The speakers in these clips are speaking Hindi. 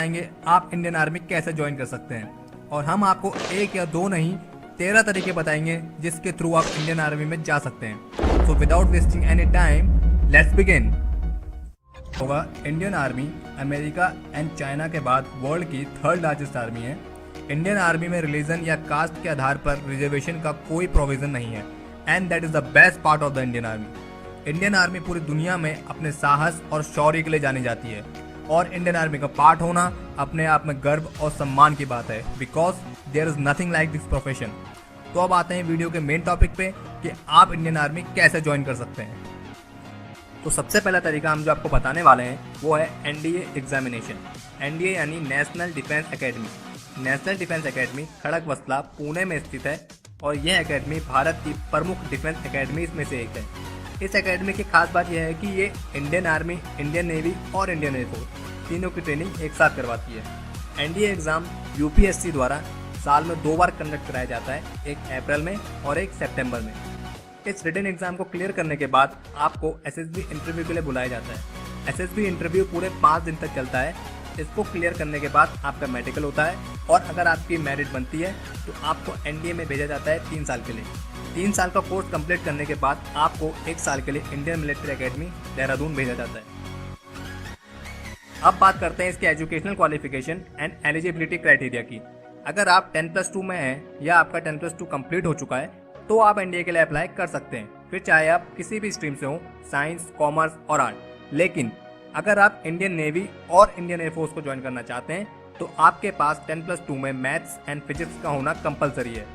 बताएंगे आप इंडियन आर्मी कैसे ज्वाइन कर सकते हैं और हम आपको एक या दो नहीं 13 तरीके बताएंगे जिसके थ्रू आप इंडियन आर्मी में जा सकते हैं। So without wasting any time let's begin. होगा Indian army America and China के बाद वर्ल्ड की थर्ड लार्जेस्ट आर्मी है। इंडियन आर्मी में रिलीजन या कास्ट के आधार पर रिजर्वेशन का कोई प्रोविजन नहीं है and that is the best part of the Indian army. Indian army पूरी दुनिया में अपने साहस और शौर्य के लिए जानी जाती है और इंडियन आर्मी का पार्ट होना अपने आप में गर्व और सम्मान की बात है because there is nothing like this profession. तो अब आते हैं वीडियो के मेन टॉपिक पे कि आप इंडियन आर्मी कैसे ज्वाइन कर सकते हैं। तो सबसे पहला तरीका हम जो आपको बताने वाले हैं वो है एनडीए एग्जामिनेशन। एनडीए यानी national defence academy. National defence academy Khadakwasla Pune में स्थित है और यह एकेडमी भारत की प्रमुख डिफेंस एकेडमीज में से एक है। इस एकेडमी की खास बात यह है कि ये इंडियन आर्मी, इंडियन नेवी और इंडियन एयरफोर्स तीनों की ट्रेनिंग एक साथ करवाती है। एनडीए एग्जाम यूपीएससी द्वारा साल में 2 बार कंडक्ट कराया जाता है, एक अप्रैल में और एक सितंबर में। इस रिटन एग्जाम को क्लियर करने के बाद आपको एसएसबी इंटरव्यू के लिए बुलाया जाता है। एसएसबी इंटरव्यू पूरे 5 दिन तक चलता है। इसको क्लियर करने के बाद आपका मेडिकल होता है और अगर आपकी मेरिट बनती है तो आपको एनडीए में भेजा जाता है 3 साल के लिए। 3 साल का कोर्स कंप्लीट करने के बाद आपको 1 साल के लिए इंडियन मिलिट्री एकेडमी देहरादून भेजा जाता है। अब बात करते हैं इसके educational qualification and eligibility criteria की। अगर आप 10+2 में हैं या आपका 10+2 कंप्लीट हो चुका है तो आप एनडीए के लिए अप्लाई कर सकते हैं, फिर चाहे आप किसी भी स्ट्रीम से हो, साइंस, कॉमर्स और आर्ट। लेकिन अगर आप इंडियन नेवी और इंडियन एयरफोर्स को ज्वाइन करना चाहते हैं तो आपके पास 10+2 में मैथ्स एंड फिजिक्स का होना कंपलसरी है।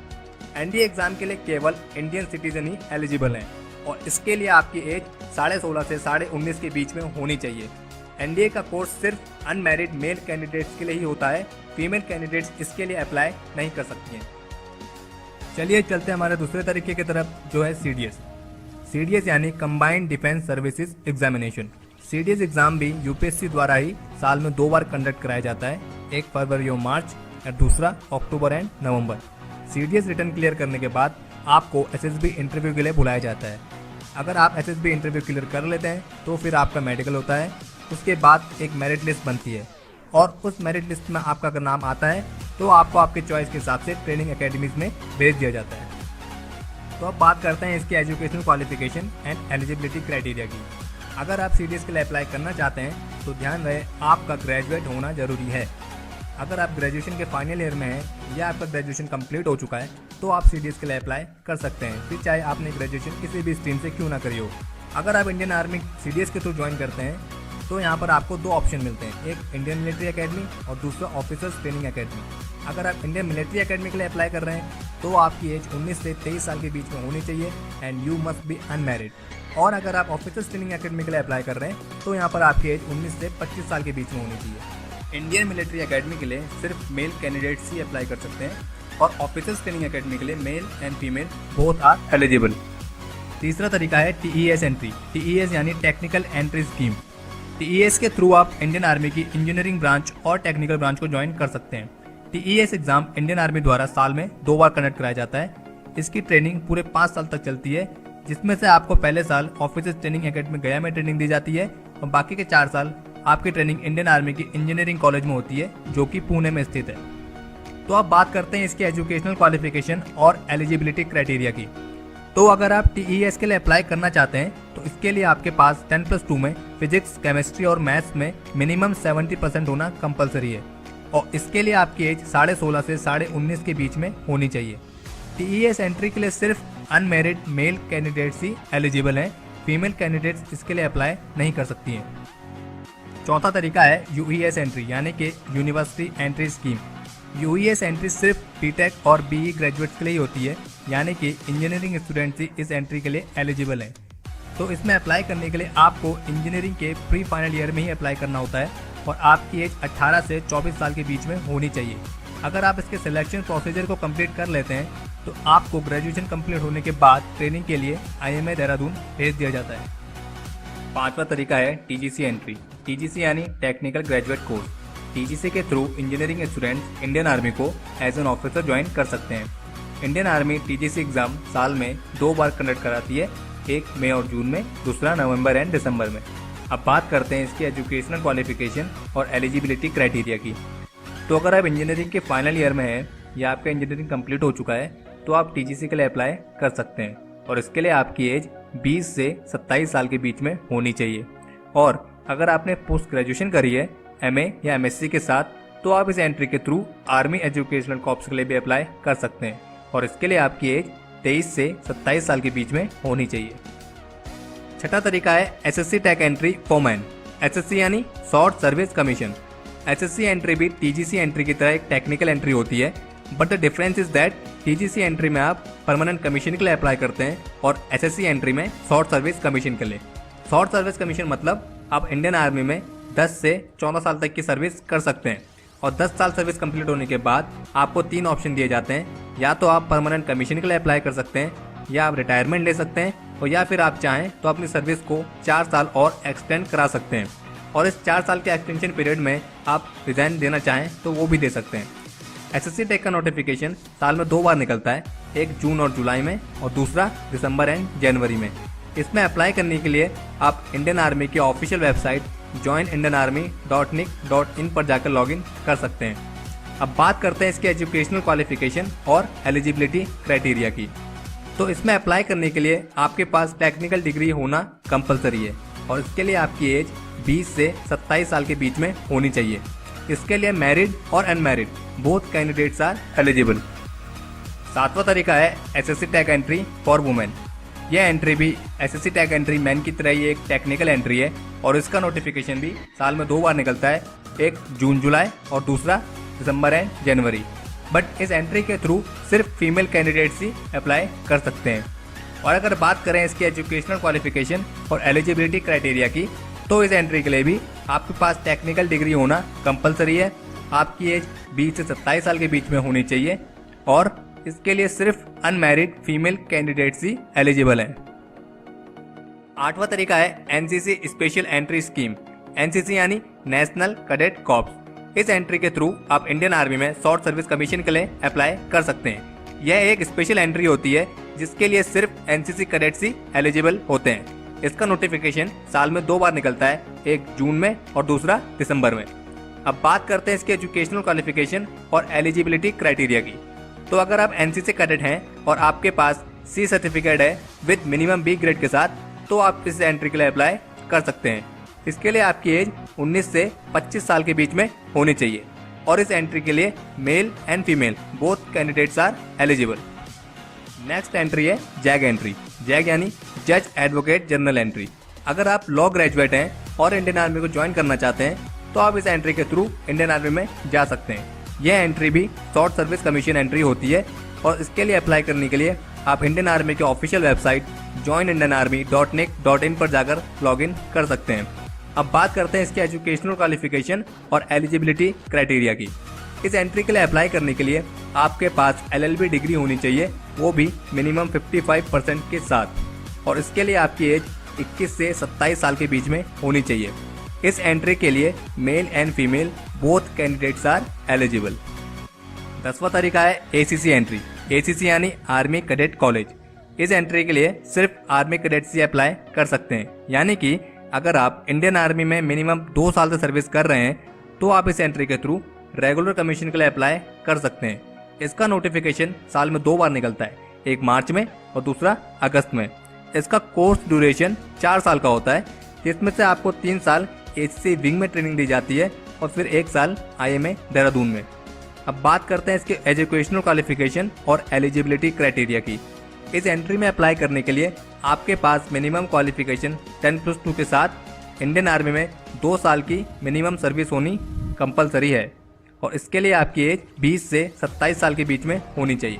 एनडीए एग्जाम के लिए केवल इंडियन सिटीजन ही एलिजिबल हैं और इसके लिए आपकी एज 16.5 से 19.5 के बीच में होनी चाहिए। एनडीए का कोर्स सिर्फ अनमैरिड मेल कैंडिडेट्स के लिए ही होता है, फीमेल कैंडिडेट्स इसके लिए अप्लाई नहीं कर सकती हैं। चलिए चलते हैं हमारे दूसरे तरीके की तरफ जो है सीडीएस। सीडीएस यानी combined defence services examination. CDS exam भी यूपीएससी द्वारा ही साल में 2 बार कंडक्ट कराया जाता है, एक फरवरी और मार्च और दूसरा October and November. CDS return clear करने के बाद आपको एसएसबी इंटरव्यू के लिए बुलाया जाता है। अगर आप एसएसबी इंटरव्यू क्लियर कर लेते हैं तो फिर आपका मेडिकल होता है। उसके बाद एक मेरिट लिस्ट बनती है और उस मेरिट लिस्ट में आपका अगर नाम आता है तो आपको आपके चॉइस के हिसाब से ट्रेनिंग एकेडमीज में भेज दिया जाता है। तो अब बात करते हैं इसके educational qualification and eligibility criteria की। अगर आप सीडीएस के लिए अप्लाई करना चाहते हैं तो ध्यान रहे आपका ग्रेजुएट होना जरूरी है। अगर आप ग्रेजुएशन के फाइनल ईयर में हैं या आपका ग्रेजुएशन कंप्लीट हो चुका है तो आप सीडीएस के लिए अप्लाई कर सकते हैं, फिर चाहे आपने ग्रेजुएशन किसी भी स्ट्रीम से क्यों ना करी हो। अगर आप इंडियन आर्मी सीडीएस के थ्रू ज्वाइन करते हैं तो यहाँ पर आपको 2 ऑप्शन मिलते हैं, एक इंडियन मिलिट्री एकेडमी और दूसरा ऑफिसर्स ट्रेनिंग एकेडमी। अगर आप इंडियन मिलिट्री एकेडमी के लिए अप्लाई कर रहे हैं तो आपकी एज 19 से 23 साल के बीच में होनी चाहिए and you must be unmarried. और अगर आप ऑफिसर्स ट्रेनिंग एकेडमी के लिए अप्लाई कर रहे हैं तो यहाँ पर आपकी एज 19 से 25 साल के बीच में होनी चाहिए। इंडियन मिलिट्री एकेडमी के लिए सिर्फ मेल कैंडिडेट्स ही अप्लाई कर सकते हैं और ऑफिसर्स ट्रेनिंग एकेडमी के लिए male and female both are eligible. तीसरा तरीका है टीईएस एंट्री। टीईएस यानी टेक्निकल एंट्री स्कीम। टीईएस के थ्रू आप इंडियन आर्मी की इंजीनियरिंग ब्रांच और टेक्निकल ब्रांच को ज्वाइन कर सकते हैं। टीईएस एग्जाम इंडियन आर्मी द्वारा साल में 2 बार कंडक्ट कराया जाता है। इसकी ट्रेनिंग पूरे 5 साल तक चलती है, जिसमें से आपको पहले साल ऑफिसर्स ट्रेनिंग एकेडमी गया में ट्रेनिंग दी जाती है और बाकी के 4 साल आपकी ट्रेनिंग इंडियन आर्मी की इंजीनियरिंग कॉलेज में होती है जो कि पुणे में स्थित है। तो अब बात करते हैं इसके एजुकेशनल क्वालिफिकेशन और एलिजिबिलिटी क्राइटेरिया की। तो अगर आप टीईएस के लिए अप्लाई करना चाहते हैं तो इसके लिए आपके पास 10+2 में फिजिक्स, केमिस्ट्री और मैथ्स में मिनिमम 70% होना कंपलसरी है और इसके लिए आपकी एज 16.5 से 19.5 के बीच में होनी चाहिए। टीईएस एंट्री के लिए सिर्फ अनमैरिड मेल कैंडिडेट्स ही एलिजिबल हैं, फीमेल कैंडिडेट्स इसके लिए अप्लाई नहीं कर सकती हैं। चौथा तरीका है यूईएस एंट्री यानी कि यूनिवर्सिटी एंट्री स्कीम। यूईएस एंट्री सिर्फ बीटेक और बीई ग्रेजुएट्स के लिए होती है, यानी कि इंजीनियरिंग स्टूडेंट्स ही इस एंट्री के लिए एलिजिबल हैं। तो इसमें अप्लाई करने के लिए आपको इंजीनियरिंग के प्री फाइनल ईयर में ही अप्लाई करना होता है और आपकी एज 18 से 24 साल के बीच में होनी चाहिए। अगर आप इसके सिलेक्शन प्रोसीजर को कंप्लीट कर लेते हैं तो आपको ग्रेजुएशन कंप्लीट होने के बाद ट्रेनिंग के लिए आईएमए देहरादून भेज दिया जाता है। 5वां तरीका है टीजीसी एंट्री। टीजीसी यानी टेक्निकल ग्रेजुएट कोर्स। टीजीसी के through engineering students Indian army को एज एन ऑफिसर ज्वाइन कर सकते हैं। इंडियन आर्मी टीजीसी एग्जाम साल में 2 बार कंडक्ट कराती है, एक मई और जून में, दूसरा नवंबर एंड दिसंबर में। अब बात करते हैं इसकी एजुकेशनल क्वालिफिकेशन और एलिजिबिलिटी क्राइटेरिया की। तो अगर आप इंजीनियरिंग के फाइनल ईयर में हैं या आपका इंजीनियरिंग कंप्लीट हो चुका है तो आप टीजीसी के लिए अप्लाई कर सकते हैं और इसके लिए आपकी एज 20 से 27 साल के बीच में होनी चाहिए। और अगर आपने पोस्ट ग्रेजुएशन करी है एमए या एमएससी के साथ तो आप इस एंट्री के थ्रू आर्मी एजुकेशनल कॉर्प्स के लिए भी अप्लाई कर सकते हैं और इसके लिए आपकी एज 23 से 27 साल के बीच में होनी चाहिए। छठा तरीका है SSC tech entry for man. SSC यानी short service commission. SSC entry भी टीजीसी एंट्री की तरह एक टेक्निकल एंट्री होती है, but the difference is that TGC entry में आप परमानेंट कमीशन के लिए अप्लाई करते हैं और एसएससी एंट्री में शॉर्ट सर्विस कमीशन के लिए। शॉर्ट सर्विस कमीशन मतलब आप इंडियन आर्मी में 10 से 14 साल तक की सर्विस कर सकते हैं और 10 साल सर्विस कंप्लीट होने के बाद आपको 3 ऑप्शन दिए जाते हैं। या तो आप परमानेंट कमीशन के लिए अप्लाई कर सकते हैं, या आप रिटायरमेंट ले सकते हैं, और या फिर आप चाहें तो अपनी सर्विस को 4 साल और एक्सटेंड करा सकते हैं और इस 4 साल के एक्सटेंशन पीरियड में आप रिजाइन देना चाहें तो वो भी दे सकते हैं। एसएससी टेक का नोटिफिकेशन साल में 2 बार निकलता है, एक जून और जुलाई में और दूसरा दिसंबर एंड जनवरी में। इसमें अप्लाई करने के लिए आप इंडियन आर्मी की ऑफिशियल वेबसाइट joinindianarmy.nic.in पर जाकर लॉगिन कर सकते हैं। अब बात करते हैं इसके एजुकेशनल क्वालिफिकेशन और एलिजिबिलिटी क्राइटेरिया की। तो इसमें अप्लाई करने के लिए आपके पास टेक्निकल डिग्री होना कंपलसरी है और इसके लिए आपकी एज 20 से 27 साल के बीच में होनी चाहिए। इसके लिए मैरिड और unmarried both candidates are eligible. 7वां तरीका है SSC tech entry for women. यह एंट्री भी एसएससी टैग एंट्री मैन की तरह ही एक टेक्निकल एंट्री है और इसका नोटिफिकेशन भी साल में 2 बार निकलता है, एक जून जुलाई और दूसरा दिसंबर एंड जनवरी। बट इस एंट्री के थ्रू सिर्फ फीमेल कैंडिडेट्स ही अप्लाई कर सकते हैं। और अगर बात करें इसकी एजुकेशनल क्वालिफिकेशन और एलिजिबिलिटी क्राइटेरिया की तो इस एंट्री के लिए भी आपके पास टेक्निकल डिग्री होना कंपलसरी है। आपकी एज 20 से 27 साल के बीच में होनी चाहिए और इसके लिए सिर्फ अनमैरिड फीमेल कैंडिडेट्स ही एलिजिबल हैं। 8वां तरीका है NCC special entry scheme. NCC यानी नेशनल कैडेट कॉर्प्स। इस एंट्री के थ्रू आप इंडियन आर्मी में शॉर्ट सर्विस कमीशन के लिए अप्लाई कर सकते हैं। यह एक स्पेशल एंट्री होती है जिसके लिए सिर्फ एनसीसी कैडेट्स ही एलिजिबल होते हैं। इसका नोटिफिकेशन साल में 2 बार निकलता है, एक जून में और दूसरा दिसंबर में। अब बात करते हैं इसके एजुकेशनल क्वालिफिकेशन और एलिजिबिलिटी क्राइटेरिया की। तो अगर आप एनसीसी कैडेट हैं और आपके पास सी सर्टिफिकेट है विद मिनिमम बी ग्रेड के साथ तो आप इस एंट्री के लिए अप्लाई कर सकते हैं। इसके लिए आपकी एज 19 से 25 साल के बीच में होनी चाहिए और इस एंट्री के लिए male and female both candidates are eligible. Next entry है जैग एंट्री। जैग यानी जज एडवोकेट जनरल एंट्री। अगर आप लॉ ग्रेजुएट हैं और इंडियन आर्मी को ज्वाइन करना चाहते हैं तो आप इस एंट्री के थ्रू इंडियन आर्मी में जा सकते हैं। यह एंट्री भी शॉर्ट सर्विस कमीशन एंट्री होती है और इसके लिए अप्लाई करने के लिए आप इंडियन आर्मी की ऑफिशियल वेबसाइट joinindianarmy.nic.in पर जाकर लॉगिन कर सकते हैं। अब बात करते हैं इसके एजुकेशनल क्वालिफिकेशन और एलिजिबिलिटी क्राइटेरिया की। इस एंट्री के लिए अप्लाई करने के लिए आपके पास एलएलबी डिग्री होनी चाहिए, वो भी मिनिमम 55% के साथ, और इसके लिए आपकी एज 21 से 27 साल के बीच में होनी चाहिए। इस एंट्री के लिए male and female both candidates are eligible. 10वां तरीका है एसीसी एंट्री। एसीसी यानी आर्मी कैडेट कॉलेज। इस एंट्री के लिए सिर्फ आर्मी कैडेट्स ही अप्लाई कर सकते हैं, यानी कि अगर आप इंडियन आर्मी में मिनिमम 2 साल से सर्विस कर रहे हैं तो आप इस एंट्री के थ्रू रेगुलर कमीशन के लिए अप्लाई कर सकते हैं। इसका नोटिफिकेशन साल में 2 बार निकलता है, एक मार्च में और दूसरा अगस्त में। इसका कोर्स ड्यूरेशन 4 साल का होता है, जिसमें से आपको 3 साल एसीसी विंग में ट्रेनिंग दी जाती है और फिर 1 साल आईएमए देहरादून में। अब बात करते हैं इसके एजुकेशनल क्वालिफिकेशन और एलिजिबिलिटी क्राइटेरिया की। इस एंट्री में अप्लाई करने के लिए आपके पास मिनिमम क्वालिफिकेशन 10+2 के साथ इंडियन आर्मी में 2 साल की मिनिमम सर्विस होनी कंपलसरी है और इसके लिए आपकी एज 20 से 27 साल के बीच में होनी चाहिए।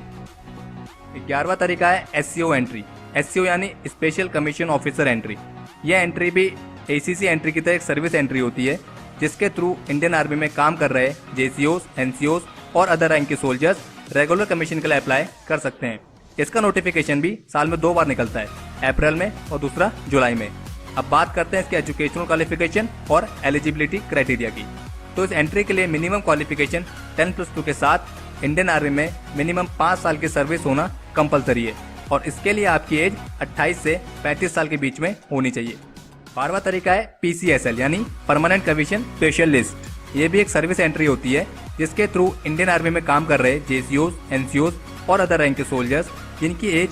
11वां तरीका है एससीओ एंट्री। एससीओ यानी स्पेशल कमीशन ऑफिसर एंट्री। यह एंट्री भी एसीसी एंट्री की तरह एक सर्विस एंट्री होती है जिसके थ्रू इंडियन आर्मी में काम कर रहे जेसीओस, एनसीओस और अदर रैंक के सोल्जर्स रेगुलर कमीशन के लिए अप्लाई कर सकते हैं। इसका नोटिफिकेशन भी साल में 2 बार निकलता है, अप्रैल में और दूसरा जुलाई में। अब बात करते हैं इसके एजुकेशनल क्वालिफिकेशन और एलिजिबिलिटी क्राइटेरिया की। तो इस एंट्री के लिए मिनिमम क्वालिफिकेशन 10+2 के साथ इंडियन आर्मी में मिनिमम 5 साल की सर्विस होना कंपलसरी है और इसके लिए आपकी एज 28 से 35 साल के बीच में होनी चाहिए। 12वां तरीका है PCSL यानी परमानेंट कमीशन स्पेशलिस्ट। ये भी एक सर्विस एंट्री होती है जिसके थ्रू इंडियन आर्मी में काम कर रहे JCOs, NCOs और अदर रैंक के सोल्जर्स जिनकी एज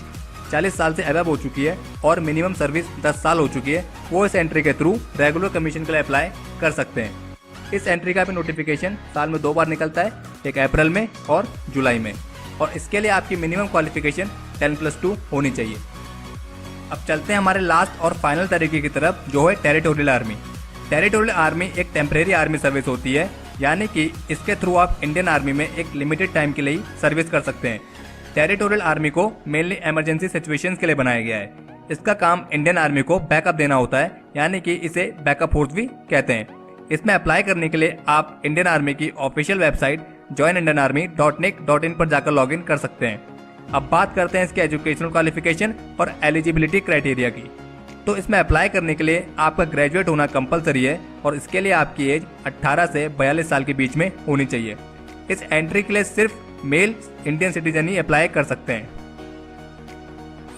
40 साल से अबव हो चुकी है और मिनिमम सर्विस 10 साल हो चुकी है, वो इस एंट्री के थ्रू रेगुलर कमीशन के लिए अप्लाई कर सकते हैं। इस एंट्री का भी नोटिफिकेशन साल में 2 बार निकलता है, एक अप्रैल में और जुलाई में, और इसके लिए आपकी मिनिमम क्वालिफिकेशन 10+2 होनी चाहिए। अब चलते हैं हमारे लास्ट और फाइनल तरीके की तरफ, जो है टेरिटोरियल आर्मी। टेरिटोरियल आर्मी एक टेम्परेरी आर्मी सर्विस होती है, यानी कि इसके थ्रू आप इंडियन आर्मी में एक लिमिटेड टाइम के लिए सर्विस कर सकते हैं। टेरिटोरियल आर्मी को मेनली इमरजेंसी सिचुएशंस के लिए बनाया गया है। इसका काम इंडियन आर्मी को बैकअप देना होता है, यानी कि इसे बैकअप फोर्स भी कहते हैं। इसमें अप्लाई करने के लिए आप इंडियन आर्मी की ऑफिशियल वेबसाइट joinindianarmy.nic.in पर जाकर लॉगिन कर सकते हैं। अब बात करते हैं इसके एजुकेशनल क्वालिफिकेशन और एलिजिबिलिटी क्राइटेरिया की। तो इसमें अप्लाई करने के लिए आपका ग्रेजुएट होना कंपलसरी है और इसके लिए आपकी एज 18 से 42 साल के बीच में होनी चाहिए। इस एंट्री के लिए सिर्फ मेल इंडियन सिटीजन ही अप्लाई कर सकते हैं।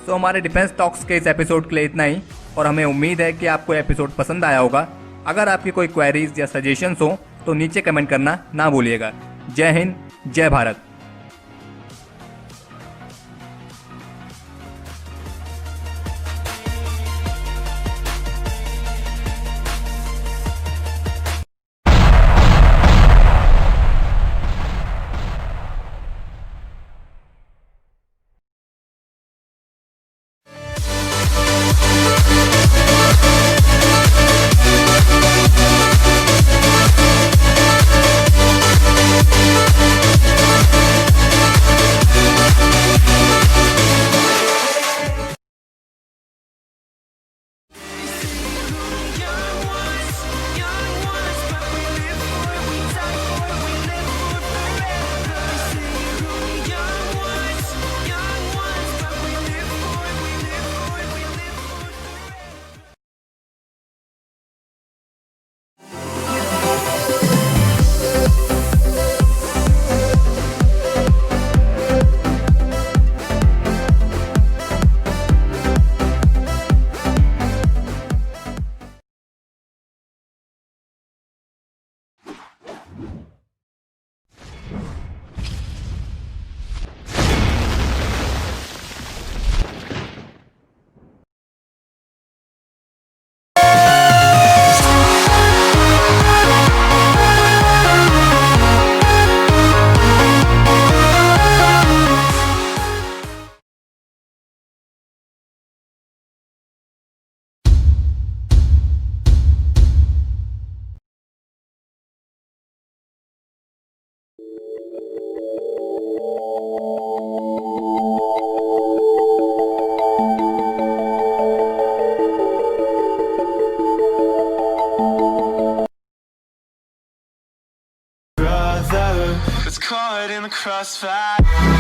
तो हमारे डिफेंस टॉक्स के इस एपिसोड के लिए इतना ही, और हमें उम्मीद है कि आपको एपिसोड पसंद आया होगा। अगर आपकी कोई क्वेरीज या सजेशंस हो तो नीचे कमेंट करना ना भूलिएगा। जय हिंद, जय Bharat. Caught in the crossfire.